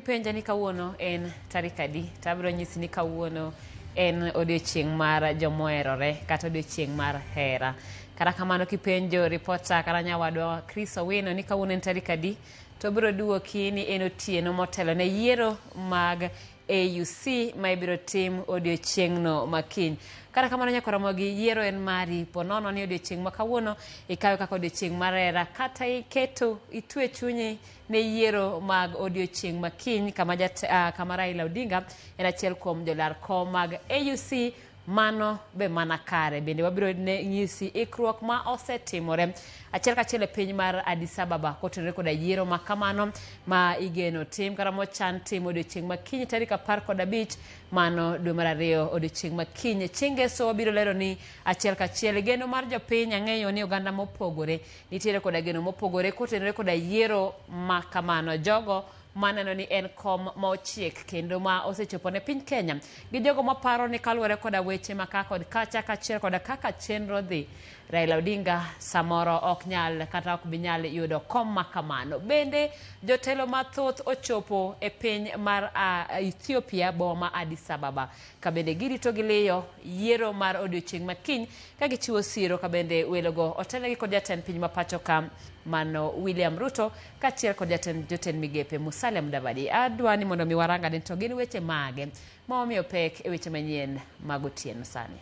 kipenja ni kawuono en tarik adi, tabiro nyisi ni kawuono en odiochieng' mar jomoherore kata odiochieng' mar hera. Kata kamano kipenjo ripota kata nyawadwa Chris Owino ni kawuono en tarik adi, to biro duoki ni en otieno motelo ne yiero mag AUC ma ibiro tim odiochieng'no makiny. Kata kamano nyakoromo gi yiero en mari, ponono ni odiochieng' ma kawuono ikawe kaka odiochieng' mar hera kata iketo itwe chunyi ne yiero mag odiochieng' makiny kama Raila Odinga en achiel kuom jolar kom mag AUC. Mano be mana kare. Bende wabiro nyisi ikruok ma osetimore achiel kachiel e piny mar Addis Ababa kotenore koda yiero ma kamano ma igeno tim kata mochan tim odiochieng' makiny tarik 15 mano dwe mar 2 odiochieng' makiny. Chieng' ngeso wabiro lero ni achiel kachiel geno mar jopiny. Ang'eyo ni oganda mopogore nitiere koda geno mopogore kotenore koda yiero ma kamano. Jogo maneno ni en kom ma ochiek kendo ma osechopo ne piny Kenya gi jogo maparo ni kaluwore koda weche maka kod kacha kachiel koda kaka chenro dhi, Raila Odinga samoro ok nyal kata ok binyal yudo kom ma kamano. Bende jotelo mathoth ochopo e piny mar Ethiopia boma Addis Ababa ka bende girito giliyo yiero mar odiochieng' makiny ka gichiwo siro ka bende welogo otelegi kod jatend piny ma pacho ka mano William Ruto kachiel kod jotend migepe Musalia Mudavadi. Adwani mondo mi waranga den to gin weche mage ma omiyo pek e weche manyien mag otieno sani.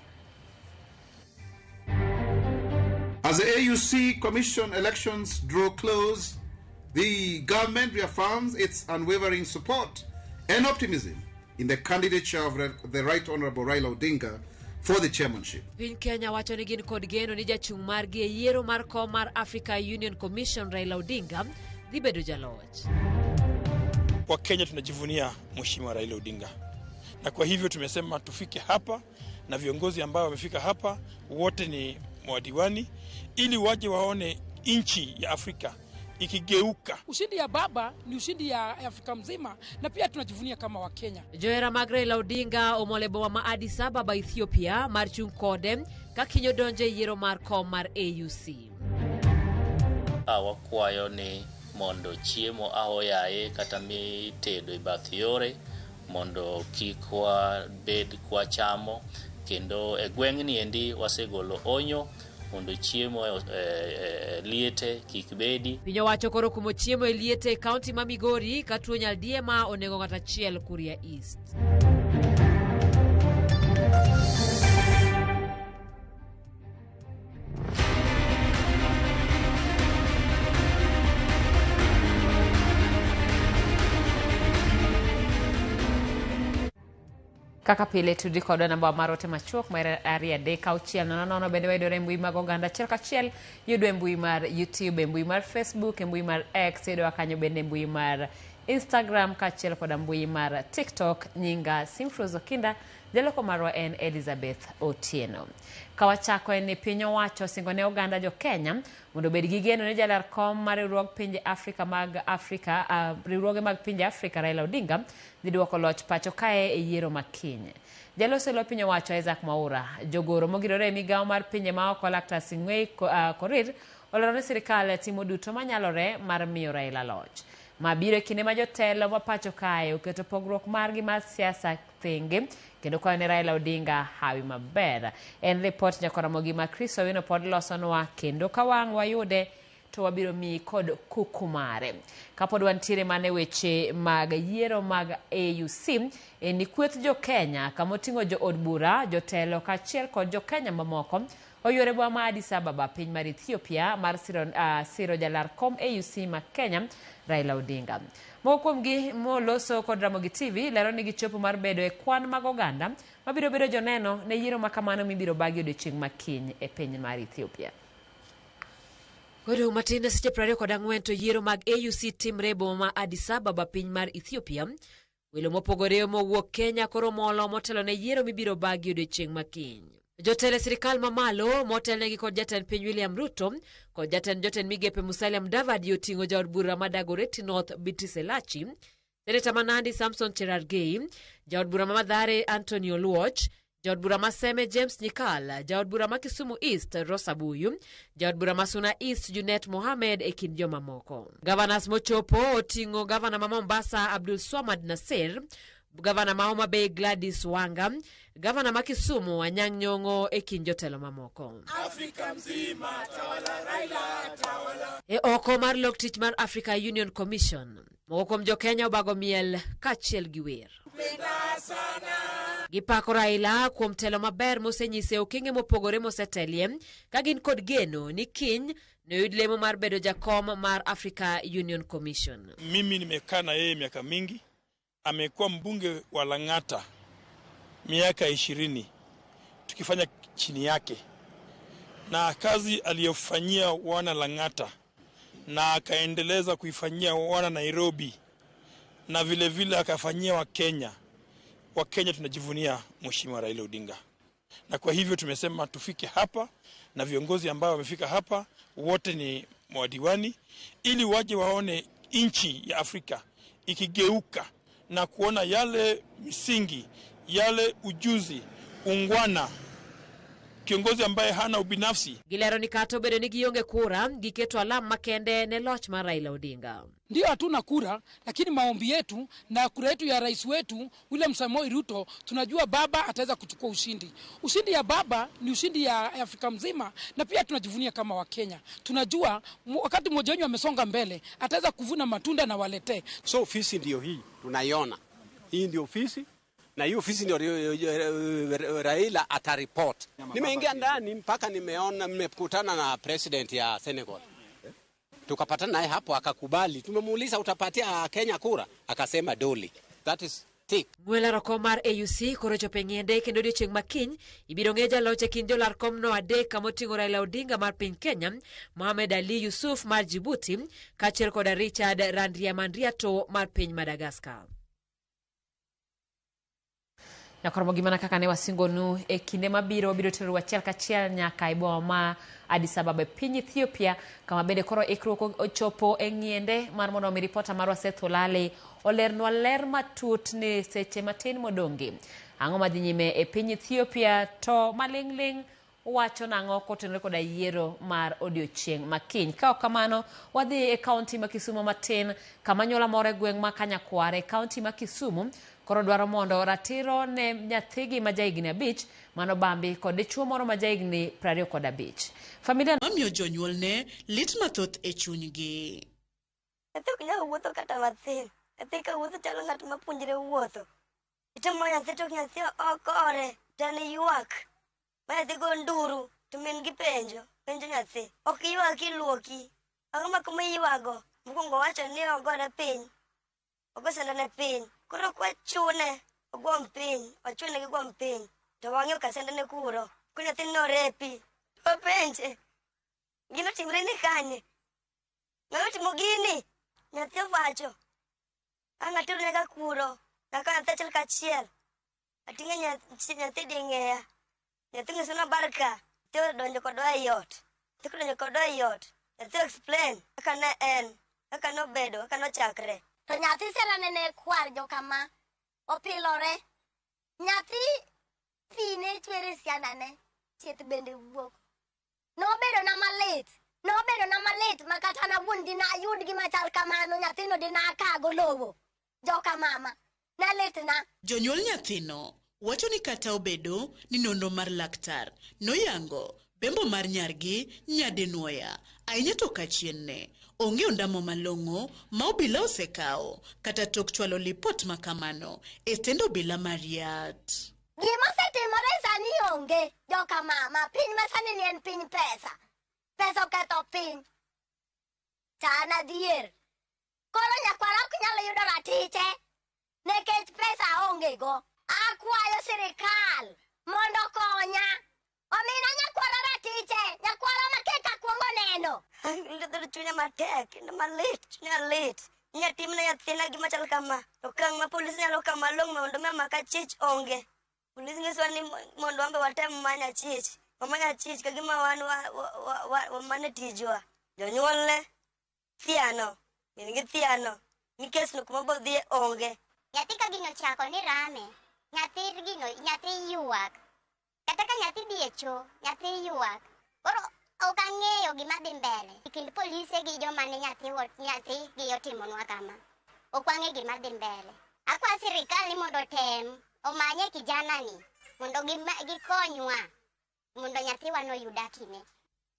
As the AUC Commission elections draw close, the government reaffirms its unwavering support and optimism in the candidature of the Right Honorable Raila Odinga for the chairmanship. Piny Kenya wacho ni gin kod geno ni jachung' margi e yiero mar kom mar Africa Union Commission Raila Odinga dhi bedo jaloch. Kwa Kenya tunajivunia Mheshimiwa Raila Odinga. Na kwa hivyo tumesema tufike hapa na viongozi ambao wamefika hapa wote ni madiwani ili waje waone nchi ya Afrika ikigeuka. Ushindi ya baba ni ushindi ya Afrika mzima na pia tunajivunia kama wa Kenya. Joera mag Raila Odinga omolebo ma Addis Ababa Ethiopia mar chung' kode ka kinyo donje yiero mar kom mar AUC. Wakwayo ni mondo chiemo ahoyaye kata mitedo e bath yore mondo kikwa bed kwa chamo kendo e gweng'ni endi wasegolo onyo mondo chiemo liete kik bedi. Piny owacho koro kumo chiemo e liete e kaunti ma Migori ka tuo nyaldiema onego ng'ato achiel Kuria East. Kaka pile tudi kodwa namba marote machuok mar 2-3-6 bende waidore mbui mag oganda achiel kachiel yudwe mbui mar YouTube, mbui mar Facebook, mbui mar X, yudwa kanyo bende mbui mar Instagram kachiel koda mbui mar TikTok. Nyinga Simfrozo Kinda, jaloko marwa en Elizabeth Otieno. Kawachako en ni piny owacho singo ne oganda jo Kenya mondo bed gi geno ne jalar kom mar riwruog pinje Afrika riwruoge mag pinje Afrika Raila Odinga dhi duoko loch pacho kae e yiero makiny. Jaloso lo piny owacho Isaac Mwaura jogoro mogirore migawo mar pinje ma oko Laktar Sing'ei Korir olero ni sirikal timo duto manyalore mar miyo Raila loch. Mabiro kinde ma jotelo ma pacho kae oketo pogruok margi mar siasa thenge kendo kwa ni Raila Odinga hawi maber. En report nyakoromo gi ma Chris Owino pod losonwa kendo ka wang' wayude to wabiro mi kod kukumare. Kapod wantiere mane weche mag yiero mag AUC ni kweth jo Kenya kamoting'o jo od bura, jotelo kachiel kod jo Kenya mamoko oyore boma ma Addis Ababa piny mar Ethiopia mar siro jalar kom AUC ma Kenya Raila Odinga. Moko kuomgi moloso kod Ramogi TV lero ni gichopo mar bedo e kwan mag oganda mabiro bedo joneno ne yiero makamano mibiro bagi odiochieng' makiny e piny mar Ethiopia. Koro matin seche 24 to yiero mag AUC timre boma ma Addis Ababa piny mar Ethiopia. Welo mopogore mowuok Kenya koro molo motelo ne yiero mibiro bagi odiochieng' makiny. Jotelo sirikal mamalo motelnegi kod jatend piny William Ruto kod jotend migepe Musalia Mudavadi oting'o jaod bura ma Dagoretti North Beatrice Elachi, seneta ma Nandi Samson Cherargei, jaod bura ma Mathare Anthony Oluoch, Jaod bura Maseme James Nyikal, jaod bura ma Kisumu East Rosa Buyu, jaod bura ma Suna East Junet Mohamed e kind joma moko. Governors mochopo oting'o Governor ma Mombasa Abdul Swamad Nasir, Governor ma Homa Bay Gladys Wanga, Governor ma Kisumu Anyang' Nyong'o e kind jotelo mamoko. Afrika mzima tawala Raila tawala. E oko mar lok tich mar Africa Union Commission, moko kuom jo Kenya obago miel kachiel gi wer. Gipako Raila kuom telo maber mosenyise okenge mopogore mosetelie ka gin kod geno ni kiny ne yud lemo mar bedo jakom mar Africa Union Commission. Mimi nimekaa na yeye miaka mingi, amekuwa mbunge wa Lang'ata miaka 20 tukifanya chini yake, na kazi aliyofanyia wana Lang'ata na akaendeleza kuifanyia wana Nairobi na vile vile akafanyia wa Kenya tunajivunia Mheshimiwa Raila Odinga. Na kwa hivyo tumesema tufike hapa na viongozi ambao wamefika hapa wote ni madiwani, ili waje waone nchi ya Afrika ikigeuka na kuona yale misingi, yale ujuzi, ungwana, kiongozi ambaye hana ubinafsi. Gilero ni kato bedo ni gionge kura, giketo alama makende ne loch ma Raila Odinga. Ndio hatuna kura, lakini maombi yetu na kura yetu ya rais wetu William Samoei Ruto, tunajua baba ataweza kuchukua ushindi. Ushindi ya baba ni ushindi ya Afrika mzima, na pia tunajivunia kama wa Kenya. Tunajua wakati mmoja wenyu amesonga mbele, ataweza kuvuna matunda na walete. So ofisi ndio hii tunaiona. Hii ndio ofisi, na hiyo ofisi ndio Raila atariport. Nimeingia ndani mpaka nimekutana na president ya Senegal. Tukapatana naye hapo akakubali. Tumemuuliza utapatia Kenya kura? Akasema doli. That is tick. Mwela rokomar AUC korocho pengende kendo odiochieng' makiny ibiro ng'e jaloch e kind jolarkom no adek kamoting'o Raila Odinga mar piny Kenya, Mohamed Ali Yusuf mar Djibouti, kaachiel koda Richard Randriamandrato mar piny Madagascar. Nyakoromo gimana kaka ne wasingonu e kinde mabiro wabiro tero achiel kachiel nyaka e boma ma Addis Ababa piny Ethiopia, kama bende koro ikruok ochopo e ng'iende mar mondo mi ripota marwa Seth Olale olernwa ler matut ni seche matin modongi. Ang'o madhi nyime e piny Ethiopia to maling'ling wacho nang'o kotenore koda yiero mar odiochieng' makiny. Ka ok kamano wadhi e kaunti ma Kisumu matin, kama nyola moro e gweng' ma Kanyakware, kaunti ma Kisumu koro dwaro mondo ratiro ne nyathigi ma jahigni 5 mano bambi kod dichuo moro ma jahigni 25. Familia mamiyo jonyuol ne lit mathoth e chunygi. Nyathi ok nyal wuotho kata matin. Nyathi ka wuotho chalo ng'at mapuonjore wuotho. Itimo nyathi to nyathi okore, tani ywak. Ma nyathi go nduru, to min gi penjo nyathi. Ok ywak iluoki. Ang'o ma kuma ywago? Mokwongo wacho ni ogore piny. Ogosendane piny. Koro kwa chune ogwom piny, ochune gi gwom piny. To wang'eyo kasendane kuro. Ko nyathi no repi. To penje. Gino timre ni kanye? Ng'ayo timo gini? Nyathi wacho. Ang'aturu nega kuro. Naka nyathi achiel kachiel. Ating'e nyathi ding'eya. Nyathi ng'isona barka. Nyathi donjo kodwa e yot. Nyathi donjo kodwa e yot. Nyathi explain. Kaka ne en. Kaka nobedo. Kaka nochakre. To nyathi sera nene kwar jo kama opilore. Nyathi fine chwere sianane chieth bende wuok. Nobedo na malit makata na wundi na yud gi machal kamano nyathino dina kago lowo jo kamama na letna. Jonyuol nyathino wacho ni kata obedo ni nonro mar laktar noyango bembo mar nyargi nyadenuoya ahinya to kachienne onge ondamo malong'o ma obila osekao kata tok chwalo lipot makamano e tendo obila Mariat. Gima setimore sani onge joka mama piny masani ni en piny pesa oketho piny chana dier koro nyakwara ok nyalo yudo ratiche nekech pesa onge go. Akwayo sirikal mondo konya omina nyakwara ratiche nyakwara makeka kuongo neno. Ndodoro chunya matek, malit, chunya lit. Nyatimna nyathina gima chal kama. Okang' ma polisi nyalo kama long' mondo maka chich onge. Polisi ngiswa ni mondo ambe watem manya chich. Omanya chich kagima wan mane tijwa. Jonyuolne thiano. Mingi thiano. Nikes no kuma bodhie onge. Nyathi ka gino chako ni rame. Nyathi yuak. kata ka nyathi diecho, nyathi yuak. Koro ok ang'eyo gima dhi mbele. Kind polise gi joma ne nyathi gi otimonwa kama. Ok wang'e gima dhi mbele. Akwa sirikal ni mondo tem omanye kijana ni mondo gikonywa mondo nyathiwa no yuda kine.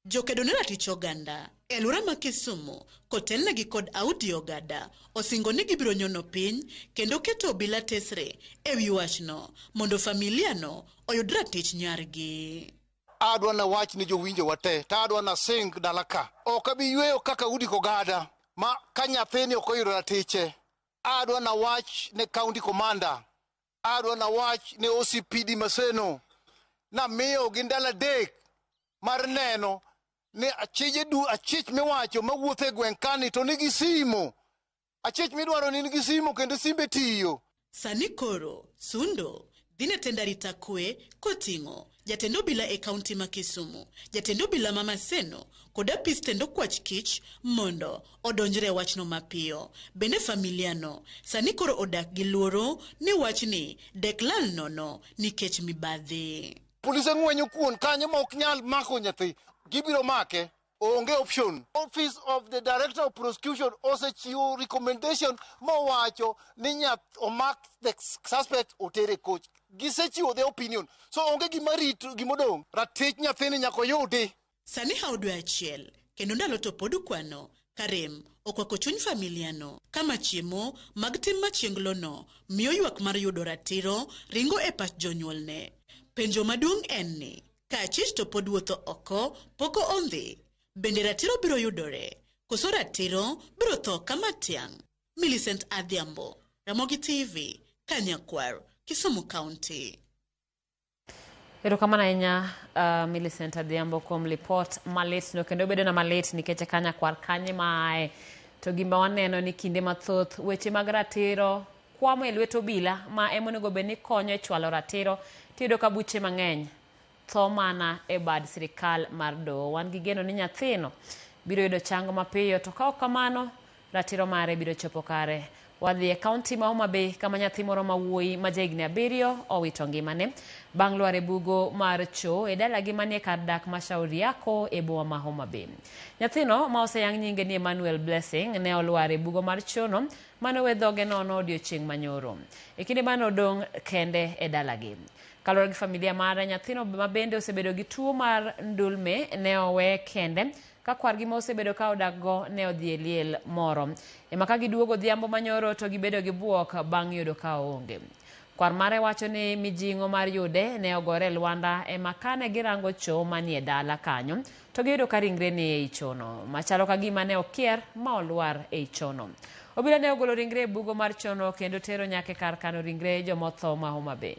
Jokedo ne ratich oganda e alwora ma Kisumu kotelnegi kod Audi Ogada osingo ni gibiro nyono piny kendo keto obila tesre e wi wachno mondo familiano oyud ratich nyargi. Adwa na wach ni jowinjo wate, ta adwa na sing dalaka. Ok abi yweyo kaka Audi Ogada ma ka nyathini ok oyudo ratiche. Adwa na wach ne county commander. Adwa na wach ne OCPD Maseno. Na miyo gindala dek mar neno ni achich miwacho mawuothe gweng' kani to nigi simo. Achich midwaro ni nigi simo kendo simbe tiyo. Sani koro, Sundo, dhine tenda rita kwe koting'o jatendo bila e kaunti ma Kisumu, jatendo bila Mama Seno, koda pis tendo kwach kich mondo odonjre wachno mapiyo. Bende familiano, sani koro odak gi luoro ni wachni deklal nono nikech mibadhi. Polise ng'wenyo kuon kanyo ma ok nyal mako nyathi. Gibiro make, onge option. Office of the Director of Prosecution osechiwo recommendation mowacho ni omak the suspect otere coach. Gisechiwo the opinion. So onge gimarito gimodong. Ratich nyathini nyako yudi. Sani haudwe achiel, kendo ndalo to podu kwano, Karem okwako chuny familiano kama chiemo mag tim machienglono miyo ywak mar yudo ratiro ringo e pach jonyuolne. Penjo maduong' en ni, ka achich to pod wuotho oko, poko ondhi. Bende ratiro biro yudore, koso ratiro biro tho kama tiang'. Millicent Adhiambo, Ramogi TV, Kanyakwar, Kisumu County. Erokamano ahinya Millicent Adhiambo kuom report malit no kendo bedo na malit nikech Kanyakwar kanye mae to gima waneno ni kinde mathoth weche mag ratiro kwamo e lwet obila ma emonego bed ni konyo e chwalo ratiro tido ka buche mang'eny tho mana e bad sirikal mar doho. Wan gi geno ni nyathino biro yudo chango mapiyo to ka ok kamano ratiro mare biro chopo kare. Wadhi e kaunti ma Homa Bay kama nyathi moro mawuoyi ma jahigni 7 owito ngimane bang' lwar e bugo mar cho e dalagi manie kar dak ma Shauri Yako e boma ma Homa Bay. Nyathino ma oseyang nyinge ni Emmanuel Blessing ne olwar e bugo mar chono mane owe dhoge nono odiochieng' manyoro. E kinde mane odong' kende e dalagi. Kaluwore gi familia mare, nyathino ma bende osebedo gi tuo mar ndulme ne owe kende ka kwargi ma osebedo ka odakgo ne odhi e liel moro. Ema ka giduogo odhiambo manyoro to gibedo gi buok bang' yudo ka onge. Kwar mare wacho ni mijing'o mar yude ne ogore Lwanda ema kane girango cho manie dala kanyo to giyudo ka ringre ni ei chono. Machalo ka gima ne okier ma olwar ei chono. Obila ne ogolo ringre e bugo mar chono kendo tero nyake kar kano ringre jomotho ma Homa Bay.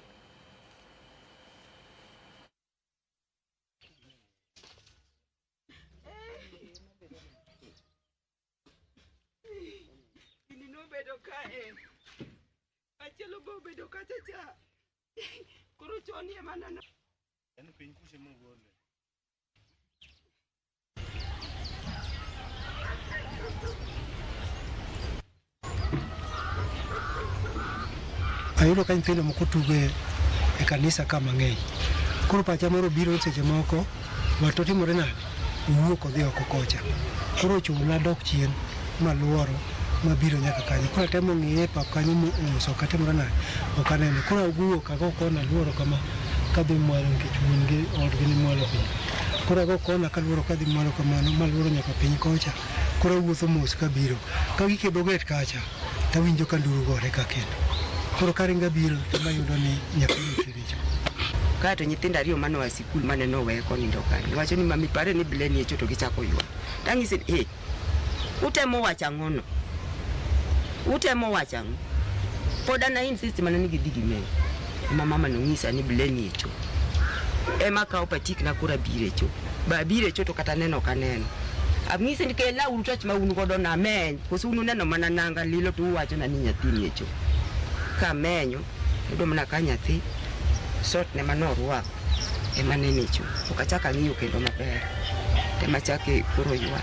Ayudo ka nyithindo moko tuge e kanisa kama ng'eny. Koro pacha moro biro seche moko wato timore nade wuok odhi oko kocha. Koro chuna dok chien maluoro mabiro nyaka kanyo. Koro temo ng'iye pap kanyo muso katimore nade ok anene. Koro awuok kago kona luoro kama kadhi mwalo nikech wuon gi odgi ni mwalo piny. Koro ago kona kaluoro kadhi mwalo kamano maluoro nyaka piny kocha. Koro awuotho mos kabiro. Ka gikedo get kacha tawinjo ka nduru gore ka kendo. Koro karinga biro tamayudo ni nyathino chiricho. Kato nyithindo ariyo mane wa sikul mane nowe konindo kanyo. Wacho ni mami pare ni bileni e choto gichako ywa. Tang'isi ni utemo wacha ng'ono. Utemo wacha ng'o. Poda na insist mana ni gidhi gimeni. Mama nong'isa ni bileni e cho. Ema ka opatik na kura bire cho. Ba bire cho to kata neno kaneno. Abng'isi ni kela utach ma unu godo na meny. Koso unu neno mana nanga lilo to uwacho na ni nyathini e cho. Ka menyo ndo mna ka nyathi sot ne manorwako ema nene cho okachaka ng'iyo kendo maber tema chake koro ywa.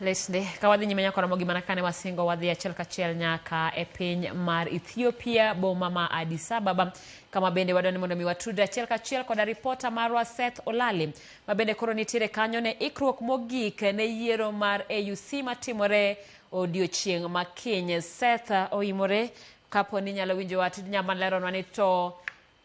Lesde kawadhi nyime nyako Ramogi Manakane wasingo wadhi achiel kachiel nyaka e piny mar Ethiopia boma ma Addis Ababa kama bende wadwani mondo mi watude achiel kachiel koda ripota marwa Seth Olale ma bende koro nitiere kanyo ne ikruok mogik ne yiero mar AUC matimore odiochieng' makiny. Seth oimore kapo ni nyalo winjo wati nyama leronwa ni to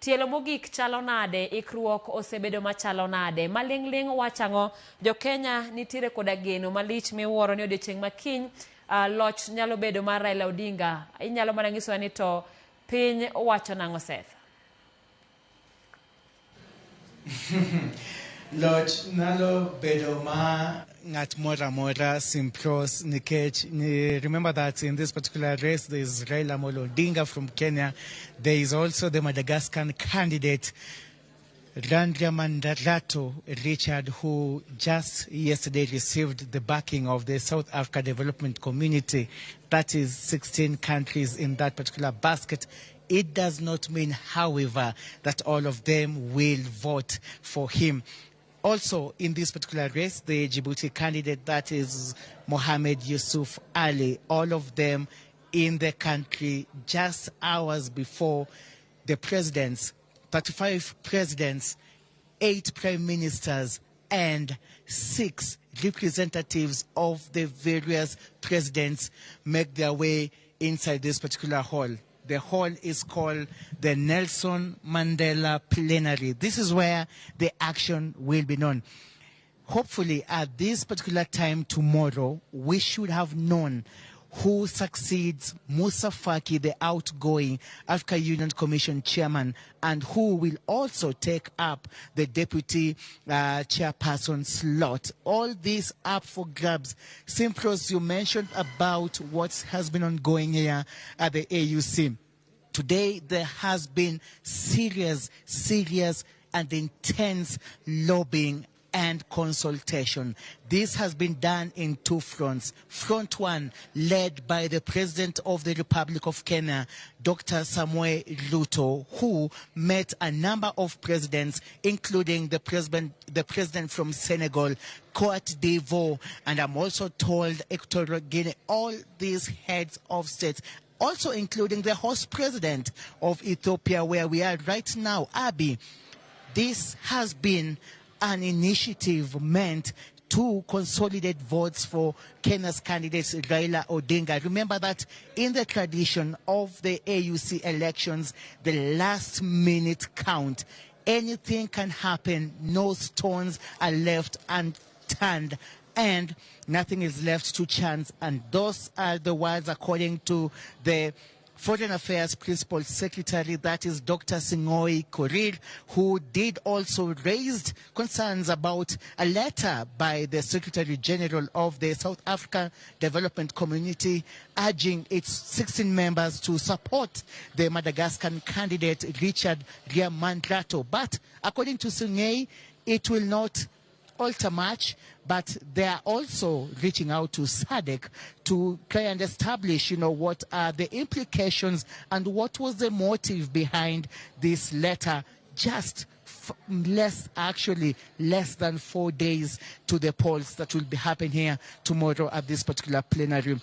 tielo mogik chalo nade, ikruok osebedo machalo nade, maling'ling wachango jo Kenya nitiere koda geno malich miwuoro ni odiochieng' makiny loch nyalo bedo mar Raila Odinga. Inyalo mana nyiso ni to piny wacho nang'o Seth? Loch nalo bedo ma ngat mora mora simpros nikech remember that in this particular race there is Raila Amolo Odinga from Kenya. There is also the Madagascar candidate Randriamandrato Richard, who just yesterday received the backing of the South Africa Development Community. That is 16 countries in that particular basket. It does not mean, however, that all of them will vote for him. Also, in this particular race, the Djibouti candidate, that is Mohamed Yusuf Ali, all of them in the country just hours before the presidents, 35 presidents, 8 prime ministers, and 6 representatives of the various presidents make their way inside this particular hall. The hall is called the Nelson Mandela Plenary. This is where the action will be known. Hopefully, at this particular time tomorrow, we should have known who succeeds Musa Faki, the outgoing Africa Union Commission chairman, and who will also take up the deputy chairperson slot. All these up for grabs. Simpros, you mentioned about what has been ongoing here at the AUC. Today, there has been serious and intense lobbying and consultation. This has been done in 2 fronts. Front 1, led by the President of the Republic of Kenya, Dr. Samuel Ruto, who met a number of presidents, including the president from Senegal, Cote d'Ivoire, and I'm also told Equatorial Guinea, all these heads of states, also including the host president of Ethiopia, where we are right now, Abiy. This has been an initiative meant to consolidate votes for Kenya's candidates Raila Odinga. Remember that in the tradition of the AUC elections, the last minute count, anything can happen, no stones are left unturned, and nothing is left to chance. And those are the words according to the Foreign Affairs Principal Secretary, that is Dr. Sing'oei Korir, who did also raise concerns about a letter by the Secretary General of the South Africa Development Community urging its 16 members to support the Madagascar candidate Richard Randriamandrato. But according to Sing'oei, it will not alter much, but they are also reaching out to SADC to try and establish, what are the implications and what was the motive behind this letter just less than 4 days to the polls that will be happening here tomorrow at this particular plenary.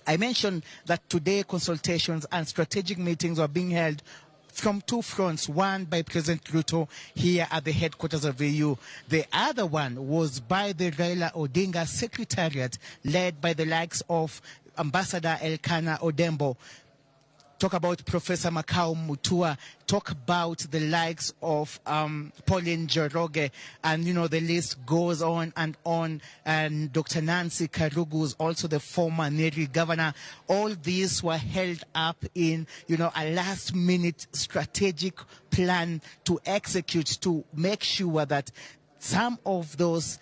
I mentioned that today consultations and strategic meetings are being held from 2 fronts, one by President Ruto here at the headquarters of AU. The other one was by the Raila Odinga Secretariat, led by the likes of Ambassador Elkanah Odembo. Talk about Professor Makau Mutua, talk about the likes of Pauline Njoroge, and the list goes on, and Dr. Nancy Karugu is also the former Nyeri governor. All these were held up in a last minute strategic plan to execute, to make sure that some of those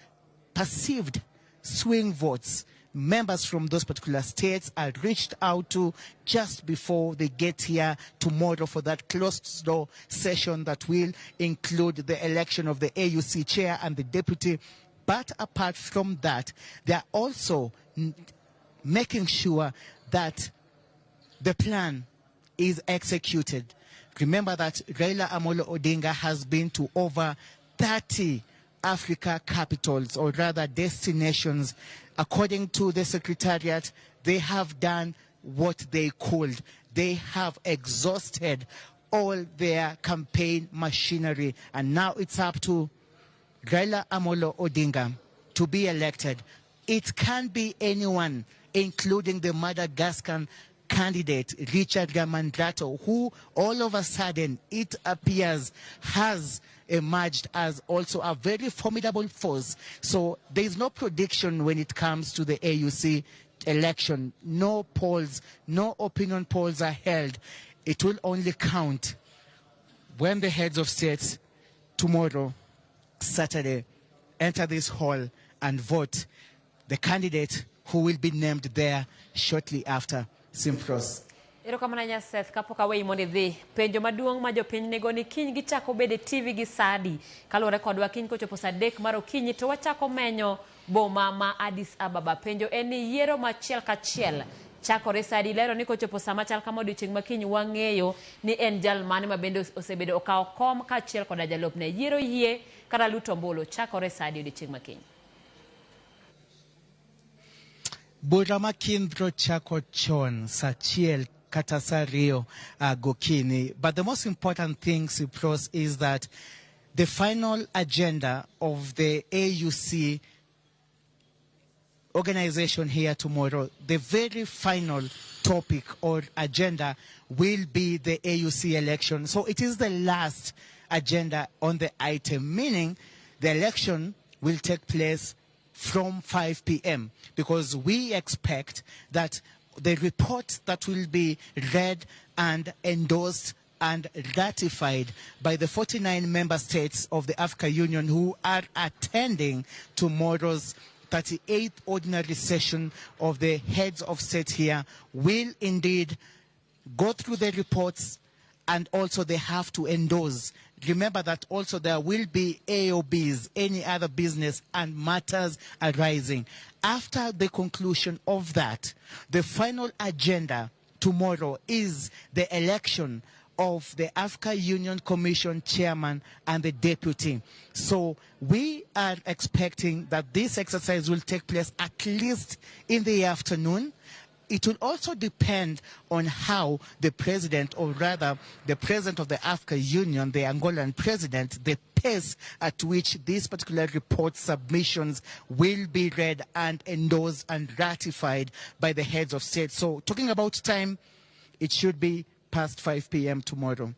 perceived swing votes, members from those particular states, are reached out to just before they get here tomorrow for that closed-door session that will include the election of the AUC chair and the deputy. But apart from that, they are also making sure that the plan is executed. Remember that Raila Amolo Odinga has been to over 30 Africa capitals, or rather destinations, according to the Secretariat, they have done what they could. They have exhausted all their campaign machinery, and now it's up to Raila Amolo Odinga to be elected. It can be anyone, including the Madagascar candidate, Richard Gamandrato, who all of a sudden, it appears, has emerged as also a very formidable force. So there is no prediction when it comes to the AUC election. No polls, no opinion polls are held. It will only count when the heads of states tomorrow, Saturday, enter this hall and vote the candidate who will be named there shortly after Simpros. Erokamana Nyaseth kapok aweyi mondo idhi. Penjo maduong' ma jopiny nego ni kiny gichako bede TV gi sadi. Kaluwore kodwa kiny kochopo saa 3 mar okinyi to wachako menyo boma ma Addis Ababa. Penjo en ni yiero machiel kachiel chakore sadi. Lero ni kochopo saa machal kama odiochieng' makiny wang'eyo ni en jal mane ma bende osebedo okawo kom kachiel koda jalupne. Yiero yie kata luto ombulu chakore sadi odiochieng' makiny. Bura makiny bro chako chon saa 1 kata saa 2 gokinyi. But the most important thing, Cyprus, is that the final agenda of the AUC organization here tomorrow, the very final topic or agenda will be the AUC election. So it is the last agenda on the item, meaning the election will take place from 5 p.m. because we expect that the report that will be read and endorsed and ratified by the 49 member states of the African Union who are attending tomorrow's 38th ordinary session of the heads of state here will indeed go through the reports, and also they have to endorse. Remember that also there will be AOBs, any other business and matters arising. After the conclusion of that, the final agenda tomorrow is the election of the African Union Commission chairman and the deputy. So we are expecting that this exercise will take place at least in the afternoon. It will also depend on how the president, or rather the president of the African Union, the Angolan president, the pace at which these particular report submissions will be read and endorsed and ratified by the heads of state. So talking about time, it should be past 5 p.m. tomorrow.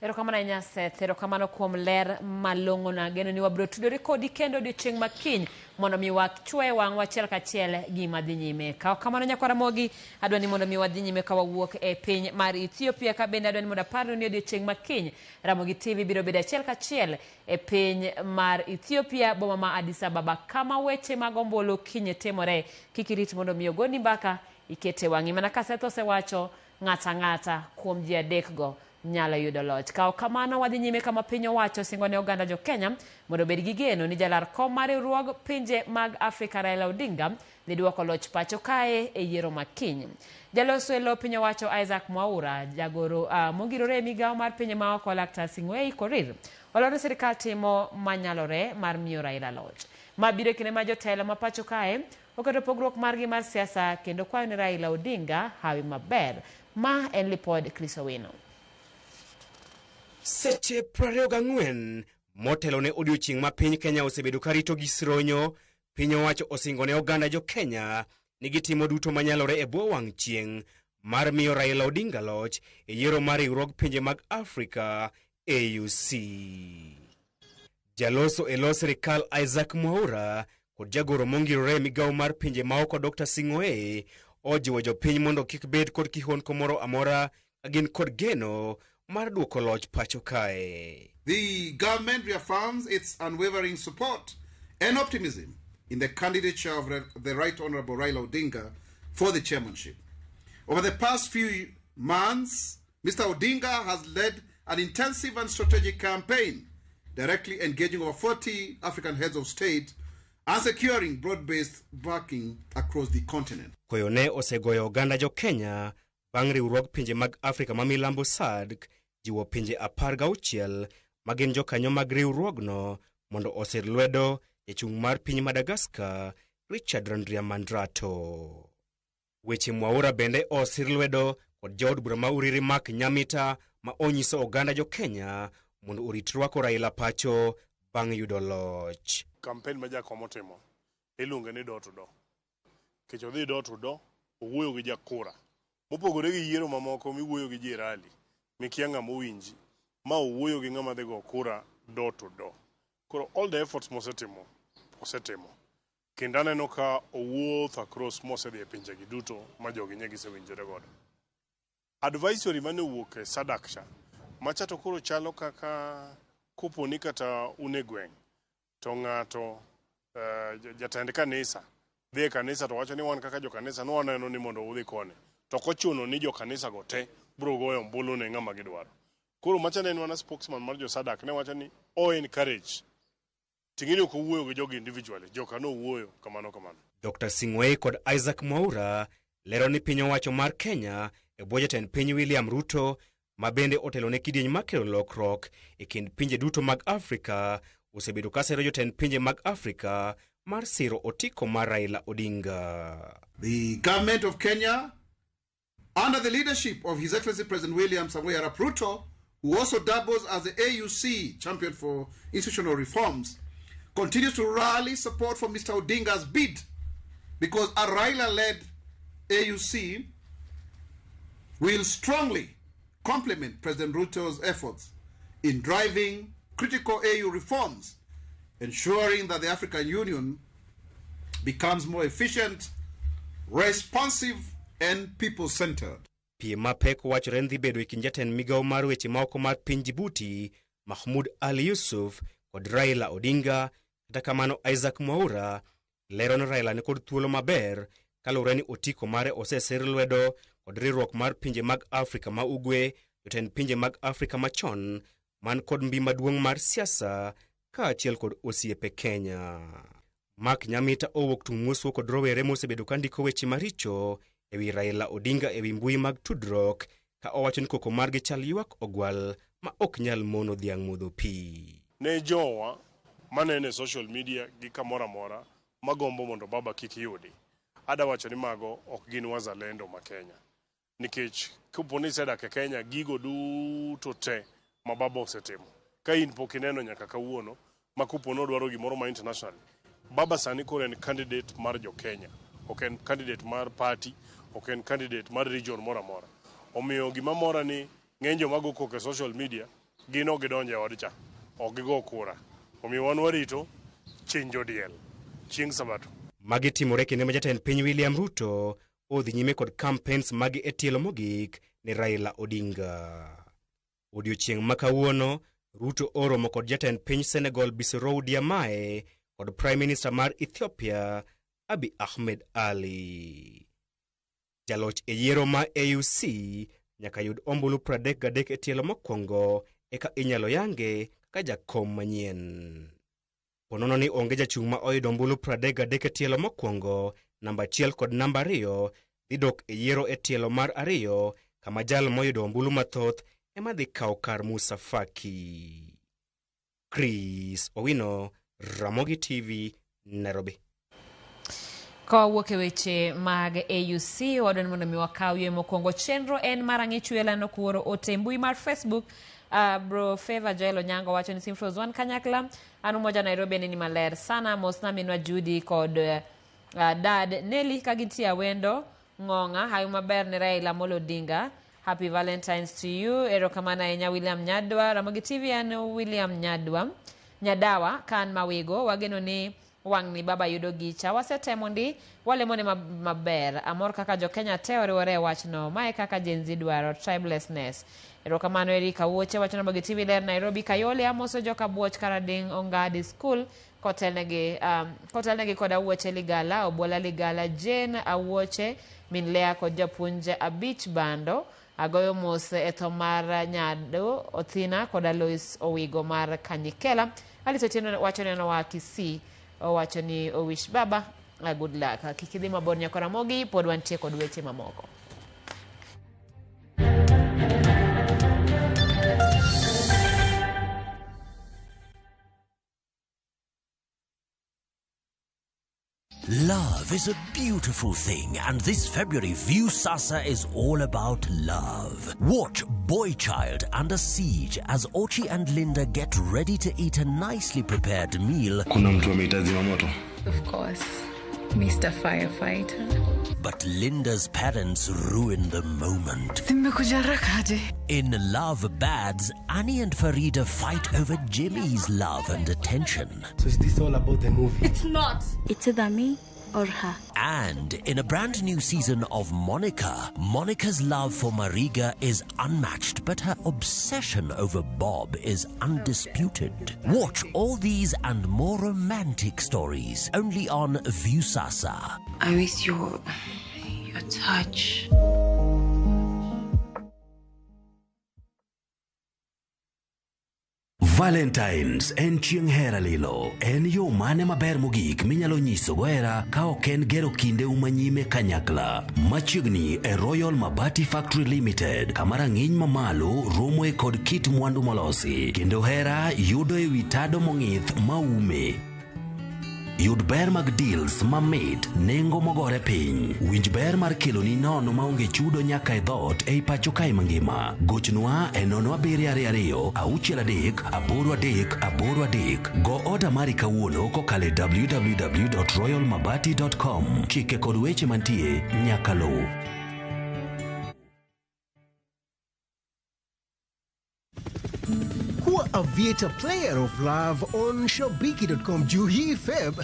Erokamana Nyaseth, erokamano kuom ler malong'o na geno ni wabro tudore kodi kendo odiochieng' makiny mondo mi wachwe wang'wa achiel kachiel gima dhi nyime. Ka kamano nyakwara mogi adwa ni mondo mi wadhi nyime ka wawuok e piny mar Ethiopia, ka bende adwa ni mondo aparnu ni odiochieng' makiny Ramogi TV biro bedo achiel kachiel e piny mar Ethiopia, boma ma Addis Ababa, kama weche mag ombulu kiny timore. Kikirit mondo mi ogoni mbaka ikete wang'i. Mana ka Seth osewacho ng'ata kuom ji adek go nyalo yudo loch. Ka kamano wadhi nyime kama piny owacho singo ne oganda jo Kenya mondo bed gi geno ni jalar kom mar riwruog pinje mag Afrika Raila Odinga dhi duoko loch pacho kae e yiero makiny. Jaloso elo piny owacho Isaac Mwaura, jagoro mogirore e migawo mar pinje ma oko Laktar Sing'oei Korir oloro sirikal timo manyalore mar miyo Raila loch. Mabiro kinde ma jotelo ma pacho kae oketo pogruok margi mar siasa kendo kwayo ni Raila Odinga hawi maber. Ma en lipod Chris Owino. Seche 24 motelo ne odiochieng' ma piny Kenya osebedo karito gi sironyo, piny owacho osingo ne oganda jo Kenya ni gitimo duto manyalore e bwo wang' chieng' mar miyo Raila Odinga loch e yiero mar riwruog pinje mag Afrika AUC. Jaloso elo sirikal Isaac Mwaura kod jagoro mongirore migawo mar pinje maoko Dr. Sing'oei ojiwo jopiny mondo kik bed kod kihondko moro amora agin kod geno mar duoko loch pacho kae. The government reaffirms its unwavering support and optimism in the candidature of the Right Honorable Raila Odinga for the chairmanship. Over the past few months, Mr. Odinga has led an intensive and strategic campaign, directly engaging over 40 African heads of state and securing broad-based backing across the continent. Koyo ne osegoyo oganda jo Kenya bang' riwruog pinje mag Afrika ma milambo SADC jiwo pinje 16 magin jokanyo mag riwruogno mondo osir lwedo jachung' mar piny Madagascar Richard Randriamandrato. Weche Mwaura bende osir lwedo kod jaod bura ma Uriri Mark Nyamita ma onyiso oganda jo Kenya mondo orit rwako Raila pacho bang' yudo loch. Kampen ma jakom otimo iluonge ni door to door. Kech odhi door to door, owuoyo gi jakura. Mopogore gi yiero mamoko miwuoyo gi jirali, mikia ng'ama owinji, ma owuoyo gi ng'ama dhi go kura door to door. Koro all the efforts osetimo. Kendo aneno ka owuoth across mosedhi e pinjegi duto ma jogi nye gisewinjore godo. Advisory mane owuok e SADC cha, macha to koro chalo kaka koponi kata une gweng' to ng'ato jatend kanisa dhi e kanisa to wacho ni wan kaka jo kanisa no waneno ni mondo udhi kone, to kochuno ni jo kanisa go te bro goyo ombulu ne ng'ama gidwaro. Koro macha ne en wana spokesman mar jo SADC ne wacho ni encourage tingini ko wuoyo gi jogi individually, joka no wuoyo kamano. Dr. Sing'wei kod Isaac Mwaura lero ni piny owacho mar Kenya e bwo jatend piny William Ruto ma bende otelo ne kidieny makelo lokruok e kind pinje duto mag Afrika osebedo ka sero jotend pinje mag Afrika mar siro otiko mar Raila Odinga. The government of Kenya, under the leadership of His Excellency President William Samoei Arap Ruto, who also doubles as the AUC champion for institutional reforms, continues to rally support for Mr. Odinga's bid, because a Raila-led AUC will strongly complement President Ruto's efforts in driving critical AU reforms, ensuring that the African Union becomes more efficient, responsive, and people-centered. Piem mapek wachore dhi bedo e kind jatend migawo mar weche maoko mar piny Djibouti, Mahmoud Ali Yusuf, kod Raila Odinga. Kata kamano, Isaac Mwaura lero ni Raila ni kod thuolo maber kaluwore ni otiko mare osesir lwedo kod riwruok mar pinje mag Afrika ma Ugwe, jotend pinje mag Afrika machon man kod mbi maduong' mar siasa kaachiel kod osiepe Kenya. Mark Nyamita owuok tung' muoso kod rowere mosebedo ka ndiko weche maricho ewi Raila Odinga ewi mbui mag tudruok ka owacho ni koko margi chal ywak ogwal ma ok nyal mono dhiang' modho pi. Ne jowa manene social media gi kamora mora magombo mondo baba kik yudi. Ada wacho ni mago ok gin wazalendo ma Kenya. Nikech kuponi SADC e Kenya gigo duto te ma baba osetimo. Ka in pok ineno nyaka kawuono ma kupono dwaro gimoro ma international. Baba sani koro en candidate mar jo Kenya. Ok en candidate mar party, ok en candidate mar region mora mora. Omiyo gima mora ni ng'enjo mago koke social media gino gidonje odcha. Ok gigo kura. Omiyo wan warito chinjo diel chieng' Sabato. Magi timore kinde ma jatend piny William Ruto odhi nyime kod campaigns magi e tielo mogik ni Raila Odinga. Odiochieng' ma kawuono, Ruto oromo kod jatend piny Senegal Bassirou Diomaye kod Prime Minister mar Ethiopia Abiy Ahmed Ali. Jaloch e yiero ma AUC nyaka yud ombulu 33 e tielo mokwongo eka inyalo yange kaka jakom manyien. Ponono ni onge jachung' ma oyudo ombulu 33 e tielo mokwongo, namba 1 kod namba 2 dhi dok e yiero e tielo mar 2 kama jal moyudo ombulu mathoth ema dhi kawo kar Musa Faki. Chris Owino, Ramogi TV, Nairobi. Kawuok e weche mag AUC, wadwani mondo mi wakaw ywe mokwongo chenro en mar ang'ech welano kuoro ote mbui mar Facebook. Bro Favor Joel Onyango wacho ni Simfros One Kanyakla, anu moja Nairobi ni maler sana, mosna minwa Judy kod dad Nelly kagintia wendo ng'ong'a hayo maber ni Raila Molo Odinga. Happy Valentine's to you. Erokamana enya William Nyadwa. Ramogi TV anu William Nyadawa kan mawigo wageno ni wang ni baba yudo gicha wasetemo ndi wale mone maber amor kaka jo Kenya te oriwore wachno mae kaka Gen Z dwaro tribelessness. Erokamano Erika Wuoche wacho Ramogi TV ler Nairobi Kayole amoso joka buoch Karading Ongadi School kotelnegi koda Wuoche Ligala Obola Ligala Jane Awuoche min Lea kod japunje Abich Bando agoyo mos etho mar Nyado Othina kod Alois Owigo mar Kanyikela. Alisotino wacho neno wa Kisii wacho ni owish baba good luck. Kikidhi mabor nyako Ramogi pod wantie kod weche mamoko. Love is a beautiful thing, and this February, Viusasa is all about love. Watch Boy Child Under Siege as Ochi and Linda get ready to eat a nicely prepared meal. Kuna mtu ameita zimamoto? Of course, Mr. Firefighter. But Linda's parents ruin the moment. In Love Bads, Annie and Farida fight over Jimmy's love and attention. So is this all about the movie? It's not. It's either me or her. And in a brand new season of Monica, Monica's love for Mariga is unmatched, but her obsession over Bob is undisputed. Watch all these and more romantic stories only on Viusasa. I miss your touch. Valentine's en chieng' hera lilo. En yo mane maber mogik minyalo nyiso goera ka ok en gero kinde umanyime kanyakla. Machiegni e Royal Mabati Factory Limited, kama rang'iny mamalo romoe kod kit mwandu molosi. Kendo hera yudo e wi tado mong'ith maume. Yud ber mag deals mamit, nengo mogore piny. Winj ber mar keloni nono maonge chudo nyaka e dhot ei pacho kae mangima. Gochnwa e 022-638-883. Go oda mari kawuono kokale www.royalmabati.com. Chike kod weche mantie nyaka lo. Aviator Player of Love on Shabiki.com. Juu hii Feb,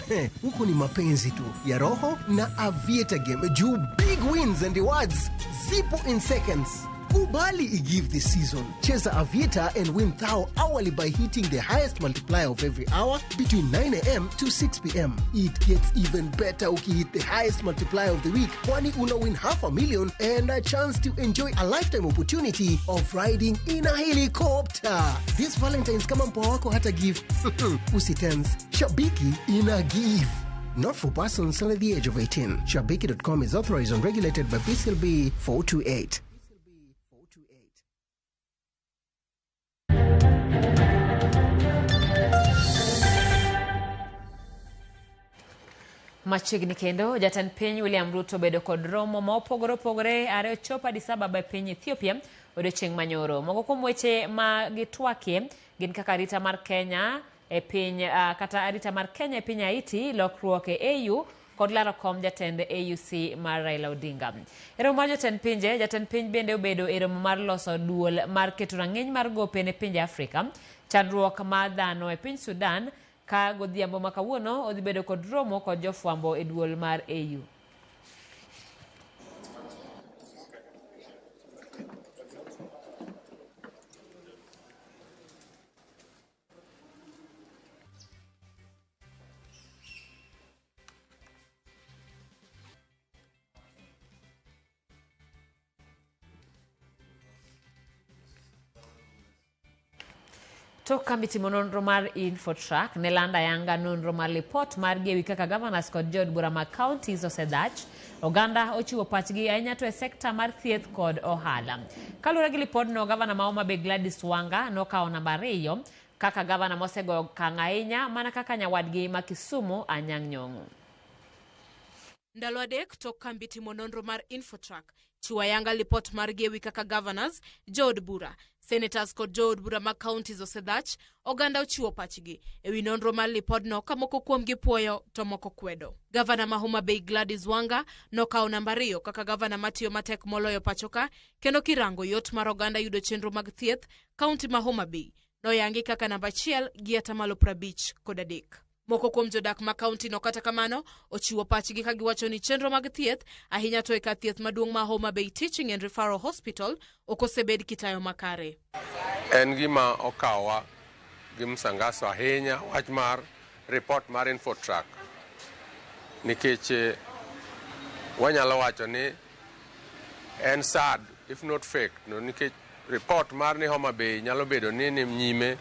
huku ni mapenzi tu ya roho na Aviator Game. Juu big wins and rewards zipo in seconds. Kubali i-give this season. Cheza Aviator and win thou hourly by hitting the highest multiplier of every hour between 9 a.m. to 6 p.m. It gets even better uki hit the highest multiplier of the week, kwani una win $500,000 and a chance to enjoy a lifetime opportunity of riding in a helicopter. This Valentine's kama mpoa wako hata give. Usitense. Shabiki ina give. Not for persons under the age of 18. Shabiki.com is authorized and regulated by BCLB 428. Machiegni kendo jatend piny William Ruto bedo kod romo ma opogore are chopo Addis Ababa e piny Ethiopia odiochieng' manyoro. Moko kuom weche ma gitwakie gin kaka arita mar Kenya e piny kata arita mar Kenya e piny Haiti, lokruok e AU kod laro kom jatend AUC mar Raila Odinga. E romo mar jatend piny bende obedo e romo mar loso duol mar keto rang'iny mar gope ne pinje Afrika, chandruok mar dhano e piny Sudan, ka godhiambo ma kawuono odhi bedo kod romo kod jofwambo e duol mar AU. Tok kambi timo nonro mar Infotrack ne landa yanga nonro mar lipot mar gewi kaka governors kod jod bura mag counties osedhach. Oganda ochiwo pachgi ahinya to e sekta mar thieth kod ohala. Kaluwore gi lipodno, gavana ma Homa Bay Gladys Wanga nokawo namba 2 kaka gavana mosego okang' ahinya mana kaka nyawadgi ma Kisumu Anyang' Nyong'o. Ndalo adek tok kambi timo nonro mar Infotrack chiwo yanga lipot mar gewi kaka governors, jod bura, senators kod jod bura mag counties osedhach. Oganda ochiwo pachgi ewi nonro mar lipodno ka moko kuomgi puoyo to moko kwedo. Gavana ma Homa Bay Gladys Wanga nokawo namba 2 kaka gavana matiyo matek moloyo pachoka, kendo kirango yot mar oganda yudo chenro mag thieth, kaunti ma Homa Bay noyangi kaka namba 1 gi atamalo 53. Moko kuom jodak ma kaunti no kata kamano ochiwo pachgi ka giwacho ni chenro mag thieth ahinya to e kar thieth maduong' ma Homa Bay Teaching and Referral Hospital okosebed kitayo makare. En gima okawa gi msangaso ahinya wach mar report mar Infotrack, nikech wanyalo wacho ni en sad if not fake, no, nikech report mar ni Homa Bay nyalo bedo ni nyime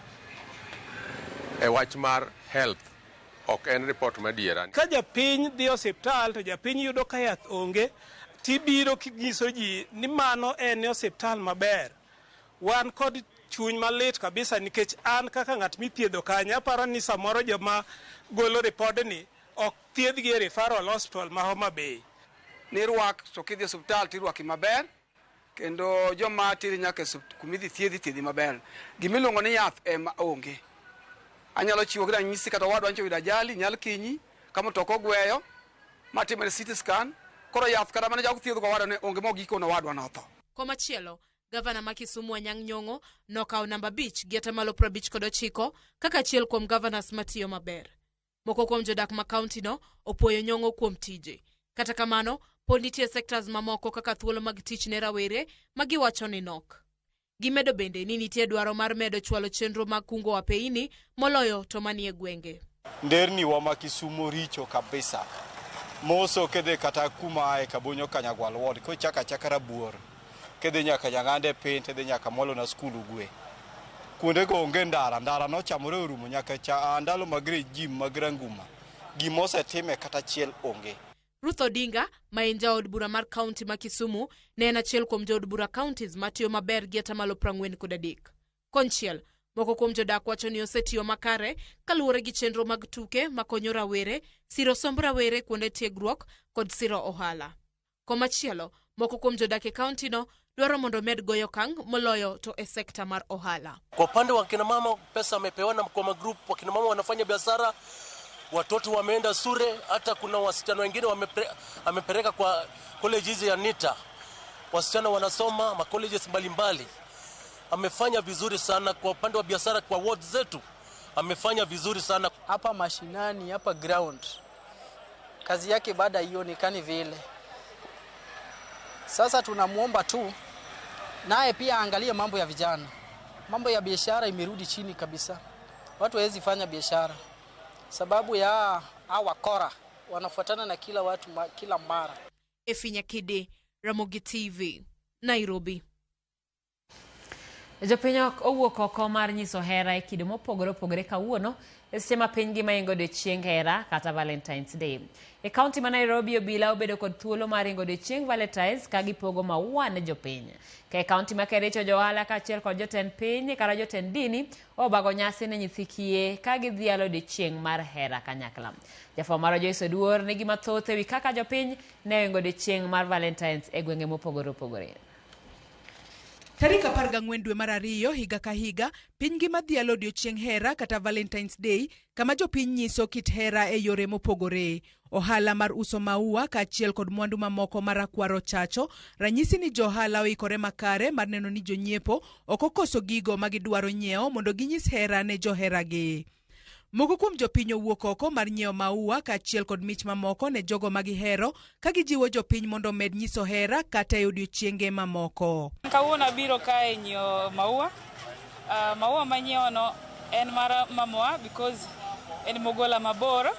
e wach mar health, ok en report madiera. Ka japiny dhi osiptal to japiny yudo ka yath onge, tibiro kinyiso ji ni mano en osiptal maber. Wan kod chuny malit kabisa nikech an kaka ng'at mithiedho kanyo aparo ni samoro joma golo ripodni ok thiedhgi e referral hospital ma Homa Bay. Nirwak to kidhi osiptal tirwaki maber kendo joma tiri nyaka kumidhi thiedhi maber. Gimiluongo ni yath ema onge. Anyalo chiwo gi ranyisi kata wadwa ncho yudo ajali nyal kinyi kama to ogweyo matimore CT scan koro yath kata mane jago thiedho wadwa ne onge mogiko no wadwa notho. Komachielo, Gavana ma Kisumu Anyang' Nyong'o nokawo namba 5 gi atamalo 59 kaka achiel kuom governors matiyo maber. Moko kuom jodak ma kaunti no opoyo Nyong'o kuom tije. Kata kamano, pod nitie sectors mamoko kaka thuolo mag tich ne rawere ma giwacho ni nok. Gimedo bende ni nitie dwaro mar medo chwalo chenro mag kungo wa peini moloyo to manie gwenge. Nderni wa ma Kisumu richo kabisa. Moso kede kata kuma e Kabonyo Kanyagwal ward ko chaka Rabuor. Kede nyaka Nyang'ande piny tede nyaka molo na skul Ugwe. Kuonde go onge ndara no chamore orumo nyaka ndalo magre jim magranguma. Gimose time kata chiel onge. Ruth Odinga, ma en jaod bura mar kaunti ma Kisumu, ne en achiel kuom jood bura counties matiyo maber gi atamalo 43. Konchiel, moko kuom jodak wacho ni osetiyo makare kaluwore gi chenro mag tuke makonyo rawere, siro somb rawere kuonde tiegruok kod siro ohala. Komachielo, moko kuom jodak e kaunti no dwaro mondo med goyo kang' moloyo to e sekta mar ohala. Kwa upande wa kina mama, pesa wamepewana kwa magroup, wakina mama wanafanya biashara, watoto wameenda shule, hata kuna wasichana wengine wamepeleka kwa college hizi ya NITA. Wasichana wanasoma ma colleges mbalimbali. Amefanya vizuri sana kwa upande wa biashara kwa ward zetu. Amefanya vizuri sana hapa mashinani, hapa ground. Kazi yake baada haionekani vile. Sasa tunamuomba tu naye pia angalie mambo ya vijana. Mambo ya biashara imerudi chini kabisa. Watu hawezi fanya biashara sababu ya wakora wanafuatana na kila watu kila mara. Efinya Kide, Ramogi TV, Nairobi. Jopiny owuok oko mar nyiso hera e kido mopogore opogore kawuono e seche ma piny gimaingo odiechieng hera kata Valentine's Day. E kaunti ma Nairobi, obila obedo kod thuolo mar ingo odiechieng Valentine's ka gipogo maua ne jopiny. Ka e kaunti ma Kericho, johala kaachiel kod jotend piny kata jotend dini obago nyasi ne nyithi kiye ka gidhialo odiechieng mar hera kanyakla. Jafwambo mar Joyce Oduor nigi mathoth ewi kaka jopiny ne oingo odiechieng mar Valentine's e gwenge mopogore opogore. Tarik 14 dwe mar 2 higa ka higa, piny gi madhialo odiechieng hera kata Valentine's Day, kama jopiny nyiso kit hera e yore mopogore. Ohala mar uso maua kaachiel kod mwandu mamoko marakwaro chacho, ranyisi ni johala oikore makare mar neno ni jonyiepo ok okoso gigo magidwaro nyiewo mondo ginyis hera ne joheragi. Moko kuom jopiny owuok oko mar nyiewo maua kaachiel kod mich mamoko ne jogo magihero ka gijiwo jopiny mondo med nyiso hera kata e odiechienge mamoko. Kawuono abiro kae nyiewo maua. Maua manyiewono en mar mamwa because en mogola mabor.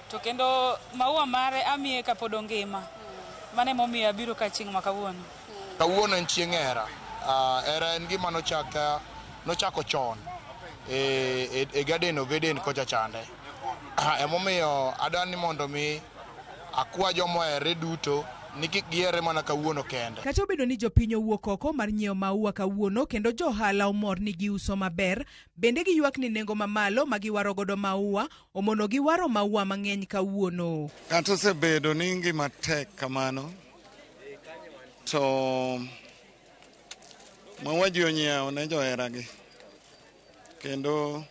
To kendo maua mare amiye kapod ongima. Mane momiyo abiro ka chieng' ma kawuono. Kawuono en chieng' hera. Hera en gima nochako chon. E Garden of Eden kocha chande. Emomiyo adwani mondo mi akwa jomohere duto ni kik gihere mana kawuono kende. Kata obedo ni jopiny owuok oko mar nyiewo maua kawuono kendo johala omor ni giuso maber, bende giywak ni nengo mamalo ma giwaro godo maua omono giwaro maua mang'eny kawuono. Kata osebedo ni ngima tek kamano, to maua ji onyiewo ne joheragi. Kendo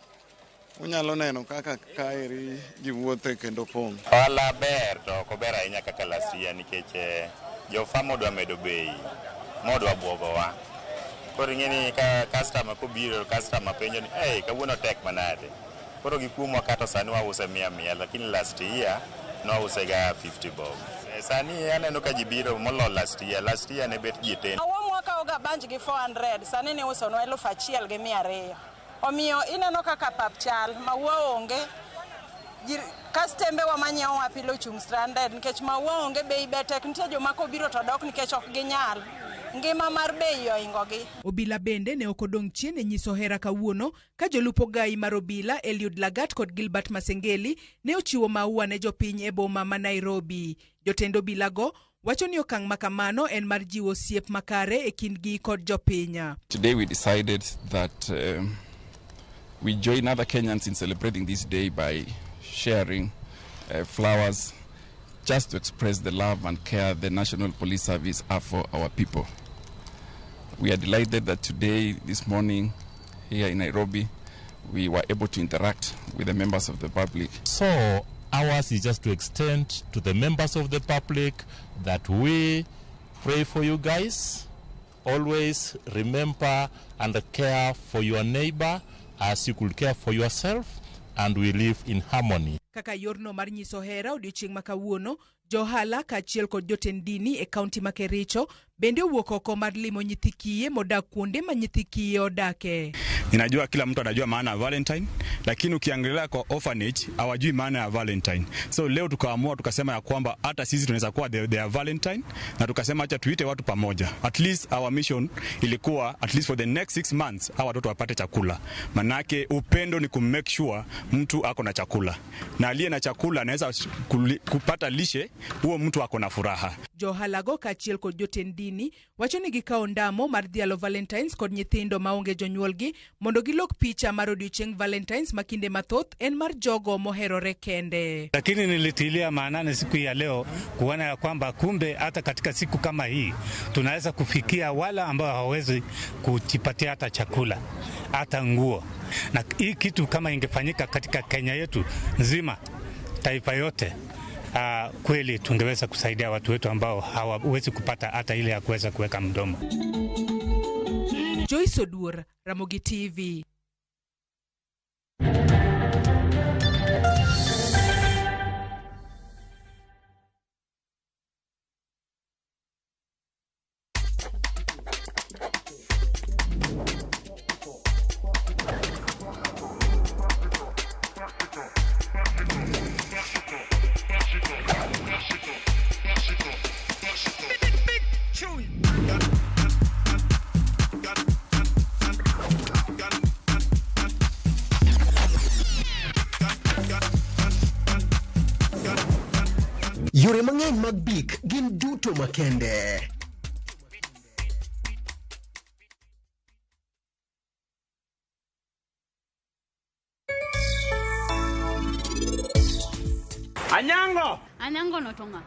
unyalo neno kaka kaeri ji wuothe kendo pong'. Ohala ber to ok ober ahinya kaka last year nikech jofamo dwa medo bei modwa buogowa. Koro ing'eni ka customer kobiro, customer penjo ni kawuono tek manade. Koro gikumwa kata sani wause 100 lakini last year nowuse ga 50 bob. Sani aneno ka ji biro molo last year ne bet ji 10. Maua mwaka oga banj gi 400, sani ni uso no 1,200. Omiyo ineno kaka pap chal, maua onge, kastembe wa manyiewo mapilo chung stranded, nikech maua onge bei betek, nitie joma kobiro to dok nikech ok ginyal. Ngima mar bei oingogi. Obila bende ne okodong' chien e nyiso hera kawuono ka jolupo gai mar obila Eliud Lagat kod Gilbert Masengeli ne ochiwo maua ne jopiny e boma ma Nairobi. Jotend obila go wacho ni okang' makamano en mar jiwo siep makare e kindgi kod jopiny. Today we decided that we join other Kenyans in celebrating this day by sharing flowers, just to express the love and care the National Police Service have for our people. We are delighted that today, this morning, here in Nairobi, we were able to interact with the members of the public. So ours is just to extend to the members of the public that we pray for you guys. Always remember and care for your neighbor as you could care for yourself, and we live in harmony. Kaka yorno mar nyiso hera odiochieng' makawuono, johala kaachiel kod jotend dini e kaunti ma Kericho bende owuok oko mar limo nyithi kiye modak kuonde ma nyithi kiye odake. Ninajua kila mtu anajua maana ya Valentine, lakini ukiangalia kwa orphanage hawajui maana ya Valentine. So leo tukaamua tukasema ya kwamba hata sisi tunaweza kuwa their Valentine, na tukasema acha tuite watu pamoja. At least our mission ilikuwa at least for the next 6 months hawa watoto wapate chakula. Manake upendo ni kumake sure mtu ako na chakula. Na aliye na chakula anaweza kupata lishe, huo mtu ako na furaha. Johala go kaachiel kod jotend dini wacho ni gikawo ndamo mar dhialo Valentines kod nyithindo maonge jonyuolgi mondo gilok picha mar odiochieng' Valentines makinde mathoth en mar jogo moherore kende. Lakini nilitilia maanani siku ya leo kuona ya kwamba kumbe hata katika siku kama hii tunaweza kufikia wala ambao hawawezi kujipatia hata chakula, hata nguo. Na hii kitu kama ingefanyika katika Kenya yetu nzima, taifa yote, kweli tungeweza kusaidia watu wetu ambao hawawezi kupata hata ile ya kuweza kuweka mdomo. Joyce Oduor, Ramogi TV. Yore mang'eny mag bik gin duto makende. Anyango notonga.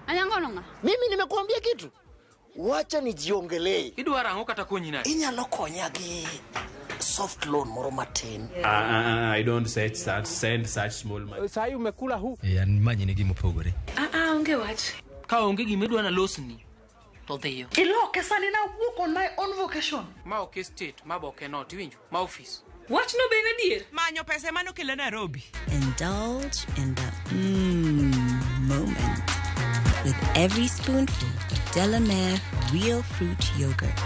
Anyango nonga. Mimi nimekuambia kitu. Wacha nijiongelee. Idwara ngo kata konyi na. Inyalo konya gi soft loan moro matin. I don't send such small money. Sai umekula hu. Yan manyi ni gimo pogore. Onge wach. Ka onge gimedwa na losni. To dhiyo. Iloke sani na wuok on my own vocation. Ma ok state, ma boke not winjo, ma office. Wach no bene dier. Manyo pesa mano kele Nairobi. Indulge in the moment with every spoonful of Delamere real fruit yogurt.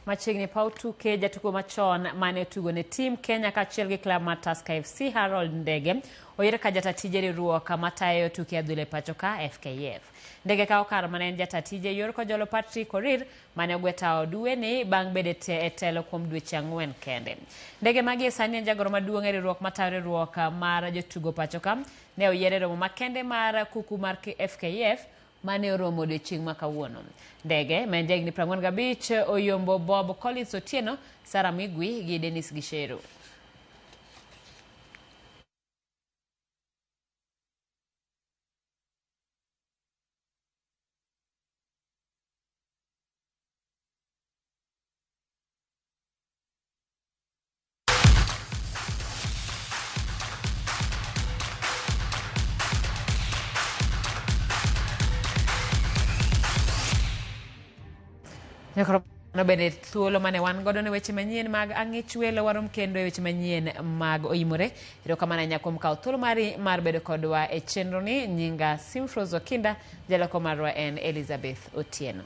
Machiegni pau tuke jatugo machon mane tugo ne team Kenya kaachiel gi klab mar Tusker FC Harold Ndege oyere ka jatatije riwruok matayo tuke adhula pachoka FKF. Ndege ka okar mane en jatatije yor ko jolo Patrick Korir mane ogwetao duwe ni bang' bedet e telo kuom dweche 4 kende. Ndege magi sani en jagoro maduong' e riwruok matayo riwruok mar jotugo pachoka ne oyiere romo makende mar kuku mar FKF mane oromo odiochieng' makawuono. Ndege ma en jahigni 45 oyombo Bob Collins Otieno, Sarah Migwi gi Dennis Gishero. No bende thuolo mane wan godo ne weche manyien mag ang'ich welo warom kendo e weche manyien mag oimore. Erokamano nyakom kawo thuolo mari mar bedo kodwa e chenro ni. Nyinga Simfroz Okinda, jaloko marwa en Elizabeth Otieno.